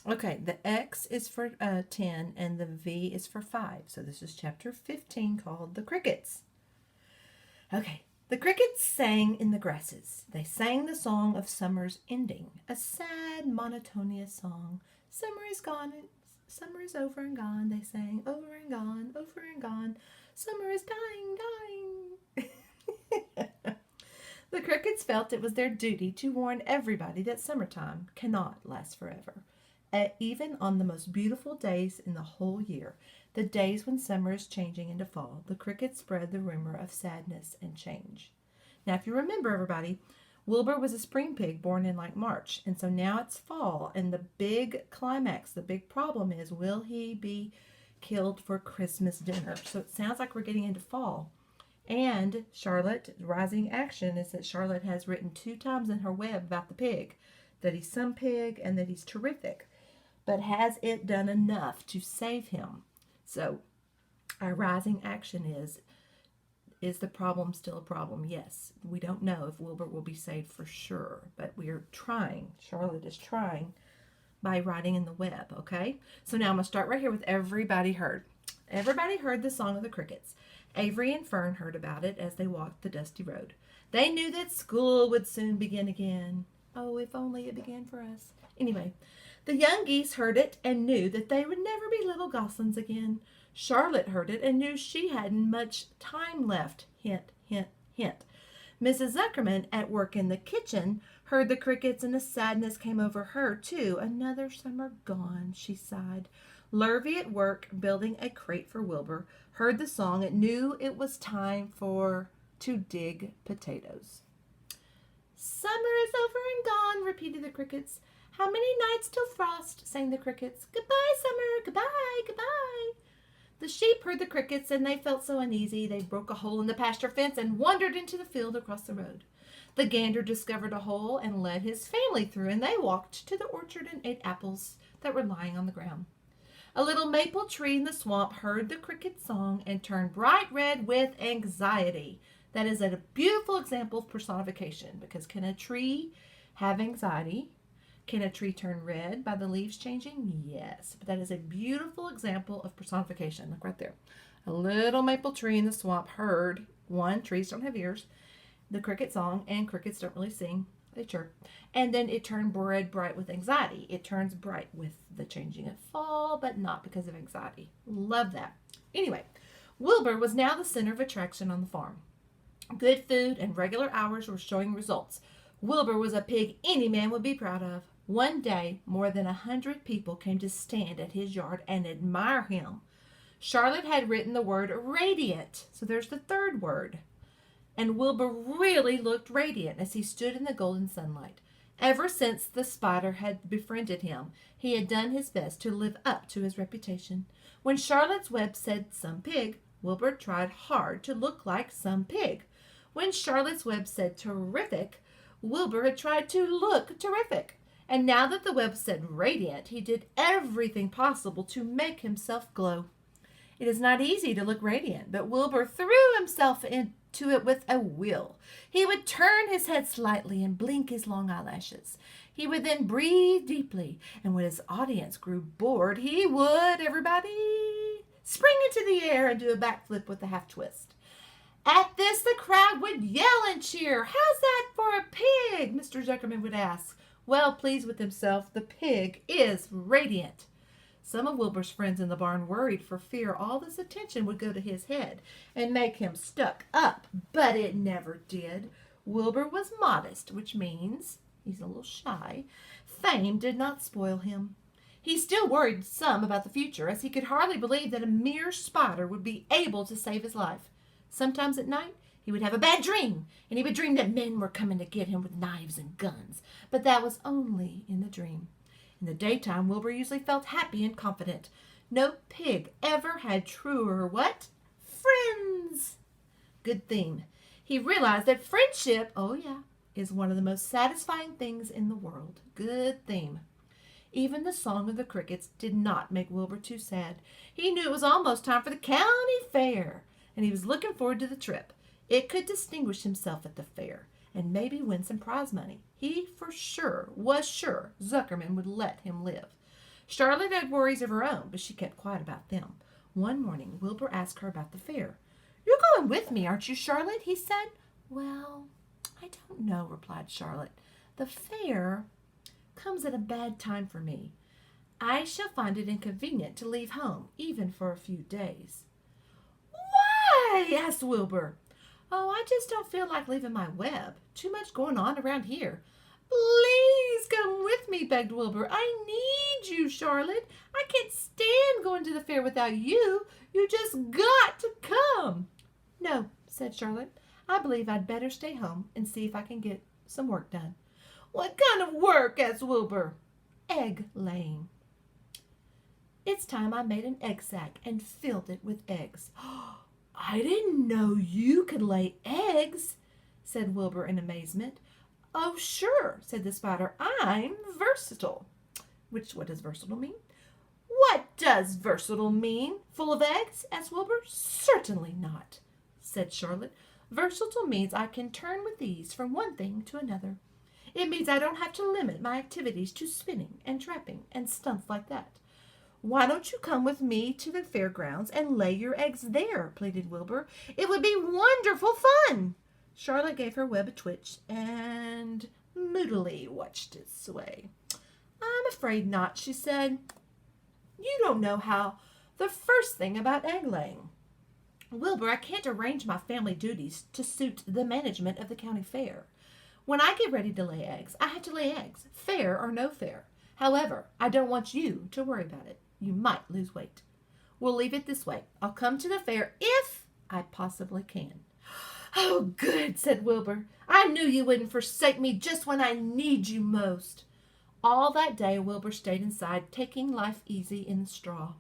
Okay, the X is for 10 and the V is for 5. So this is chapter 15 called The Crickets. Okay, the crickets sang in the grasses. They sang the song of summer's ending, a sad, monotonous song. Summer is gone, summer is over and gone. They sang over and gone, over and gone. Summer is dying, dying. The crickets felt it was their duty to warn everybody that summertime cannot last forever. Even on the most beautiful days in the whole year, the days when summer is changing into fall, the crickets spread the rumor of sadness and change. Now, if you remember, everybody, Wilbur was a spring pig born in like March, and so now it's fall, and the big climax, the big problem is, will he be killed for Christmas dinner? So it sounds like we're getting into fall. And Charlotte, rising action is that Charlotte has written 2 times in her web about the pig, that he's some pig and that he's terrific. But has it done enough to save him? So our rising action is the problem still a problem? Yes. We don't know if Wilbur will be saved for sure, but we are trying. Charlotte is trying by writing in the web, okay? So now I'm going to start right here with Everybody Heard. Everybody heard the song of the crickets. Avery and Fern heard about it as they walked the dusty road. They knew that school would soon begin again. Oh, if only it began for us. Anyway, the young geese heard it and knew that they would never be little goslings again. Charlotte heard it and knew she hadn't much time left. Hint, hint, hint. Mrs. Zuckerman, at work in the kitchen, heard the crickets and a sadness came over her, too. Another summer gone, she sighed. Lurvy, at work building a crate for Wilbur, heard the song and knew it was time to dig potatoes. Summer is over and gone, repeated the crickets. How many nights till frost, sang the crickets. Goodbye, summer, goodbye, goodbye. The sheep heard the crickets, and they felt so uneasy they broke a hole in the pasture fence and wandered into the field across the road. The gander discovered a hole and led his family through, and they walked to the orchard and ate apples that were lying on the ground. A little maple tree in the swamp heard the cricket song and turned bright red with anxiety. That is a beautiful example of personification, because can a tree have anxiety? Can a tree turn red by the leaves changing? Yes, but that is a beautiful example of personification. Look right there. A little maple tree in the swamp heard, one, trees don't have ears, the cricket song, and crickets don't really sing, they chirp. And then it turned red bright with anxiety. It turns bright with the changing of fall, but not because of anxiety. Love that. Anyway, Wilbur was now the center of attraction on the farm. Good food and regular hours were showing results. Wilbur was a pig any man would be proud of. One day, more than 100 people came to stand at his yard and admire him. Charlotte had written the word radiant, so there's the third word. And Wilbur really looked radiant as he stood in the golden sunlight. Ever since the spider had befriended him, he had done his best to live up to his reputation. When Charlotte's web said some pig, Wilbur tried hard to look like some pig. When Charlotte's web said terrific, Wilbur had tried to look terrific. And now that the web said radiant, he did everything possible to make himself glow. It is not easy to look radiant, but Wilbur threw himself into it with a will. He would turn his head slightly and blink his long eyelashes. He would then breathe deeply, and when his audience grew bored, he would, everybody, spring into the air and do a backflip with a half twist. At this, the crowd would yell and cheer. How's that for a pig? Mr. Zuckerman would ask. Well pleased with himself, the pig is radiant. Some of Wilbur's friends in the barn worried for fear all this attention would go to his head and make him stuck up, but it never did. Wilbur was modest, which means he's a little shy. Fame did not spoil him. He still worried some about the future, as he could hardly believe that a mere spider would be able to save his life. Sometimes at night, he would have a bad dream, and he would dream that men were coming to get him with knives and guns. But that was only in the dream. In the daytime, Wilbur usually felt happy and confident. No pig ever had truer what? Friends. Good theme. He realized that friendship, oh yeah, is one of the most satisfying things in the world. Good theme. Even the song of the crickets did not make Wilbur too sad. He knew it was almost time for the county fair, and he was looking forward to the trip. It could distinguish himself at the fair and maybe win some prize money. He was sure Zuckerman would let him live. Charlotte had worries of her own, but she kept quiet about them. One morning, Wilbur asked her about the fair. "You're going with me, aren't you, Charlotte?" he said. "Well, I don't know," replied Charlotte. "The fair comes at a bad time for me. I shall find it inconvenient to leave home, even for a few days." "Why?" asked Wilbur. "Oh, I just don't feel like leaving my web. Too much going on around here." "Please come with me," begged Wilbur. "I need you, Charlotte. I can't stand going to the fair without you. You just got to come." "No," said Charlotte. "I believe I'd better stay home and see if I can get some work done." "What kind of work?" asked Wilbur. "Egg laying. It's time I made an egg sack and filled it with eggs." "I didn't know you could lay eggs," said Wilbur in amazement. "Oh, sure," said the spider. "I'm versatile." What does versatile mean? "What does versatile mean? Full of eggs?" asked Wilbur. "Certainly not," said Charlotte. "Versatile means I can turn with ease from one thing to another. It means I don't have to limit my activities to spinning and trapping and stunts like that." "Why don't you come with me to the fairgrounds and lay your eggs there?" pleaded Wilbur. "It would be wonderful fun." Charlotte gave her web a twitch and moodily watched its sway. "I'm afraid not," she said. "You don't know how the first thing about egg laying. Wilbur, I can't arrange my family duties to suit the management of the county fair. When I get ready to lay eggs, I have to lay eggs, fair or no fair. However, I don't want you to worry about it. You might lose weight. We'll leave it this way. I'll come to the fair if I possibly can." "Oh, good," said Wilbur. "I knew you wouldn't forsake me just when I need you most." All that day Wilbur stayed inside, taking life easy in the straw.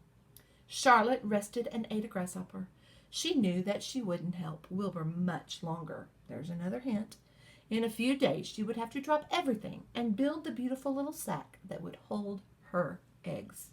Charlotte rested and ate a grasshopper. She knew that she wouldn't help Wilbur much longer. There's another hint. In a few days she would have to drop everything and build the beautiful little sack that would hold her eggs.